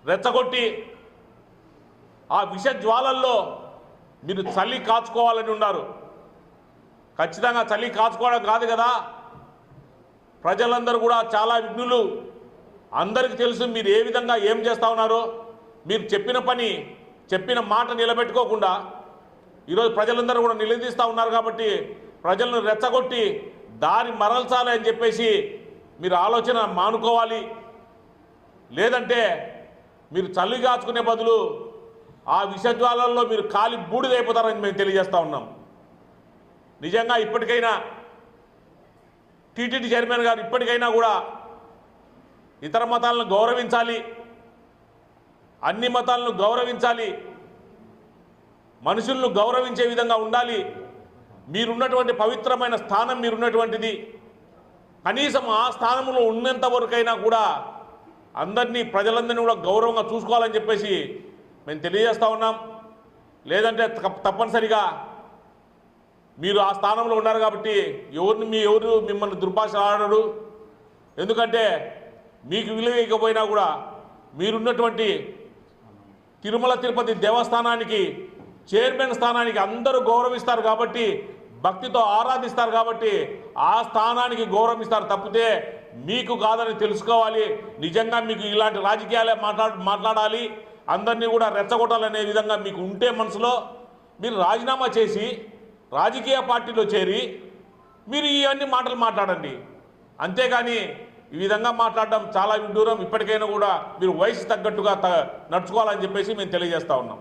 రెచ్చగొట్టి ఆ విష జ్వాలల్లో మీరు చలి కాచుకోవాలని ఉన్నారు. ఖచ్చితంగా చలి కాచుకోవడం కాదు కదా, ప్రజలందరూ కూడా చాలా విఘ్నులు. అందరికీ తెలుసు మీరు ఏ విధంగా ఏం చేస్తూ ఉన్నారో. మీరు చెప్పిన పని చెప్పిన మాట నిలబెట్టుకోకుండా ఈరోజు ప్రజలందరూ కూడా నిలదీస్తూ ఉన్నారు. కాబట్టి ప్రజలను రెచ్చగొట్టి దారి మరల్చాలి అని చెప్పేసి మీరు ఆలోచన మానుకోవాలి. లేదంటే మీరు చల్లి కాచుకునే బదులు ఆ విషజ్వాలల్లో మీరు కాలి బూడిదైపోతారని మేము తెలియజేస్తూ ఉన్నాం. నిజంగా ఇప్పటికైనా టీటీడీ చైర్మన్ గారు ఇప్పటికైనా కూడా ఇతర మతాలను గౌరవించాలి, అన్ని మతాలను గౌరవించాలి, మనుషులను గౌరవించే విధంగా ఉండాలి. మీరున్నటువంటి పవిత్రమైన స్థానం మీరున్నటువంటిది. కనీసం ఆ స్థానంలో ఉన్నంత వరకైనా కూడా అందరినీ ప్రజలందరినీ కూడా గౌరవంగా చూసుకోవాలని చెప్పేసి మేము తెలియజేస్తూ ఉన్నాం. లేదంటే తప్పనిసరిగా మీరు ఆ స్థానంలో ఉన్నారు కాబట్టి ఎవరు మిమ్మల్ని దుర్భాష ఆడరు. ఎందుకంటే మీకు విలువ ఇకపోయినా కూడా మీరున్నటువంటి తిరుమల తిరుపతి దేవస్థానానికి చైర్మన్ స్థానానికి అందరూ గౌరవిస్తారు కాబట్టి, భక్తితో ఆరాధిస్తారు కాబట్టి ఆ స్థానానికి గౌరవిస్తారు తప్పితే మీకు కాదని తెలుసుకోవాలి. నిజంగా మీకు ఇలాంటి రాజకీయాలే మాట్లాడాలి, అందరినీ కూడా రెచ్చగొట్టాలనే విధంగా మీకు ఉంటే మనసులో మీరు రాజీనామా చేసి రాజకీయ పార్టీలో చేరి మీరు ఇవన్నీ మాటలు మాట్లాడండి. అంతేగాని ఈ విధంగా మాట్లాడడం చాలా విడ్డూరం. ఇప్పటికైనా కూడా మీరు వయసు తగ్గట్టుగా నడుచుకోవాలని చెప్పేసి మేము తెలియజేస్తూ ఉన్నాం.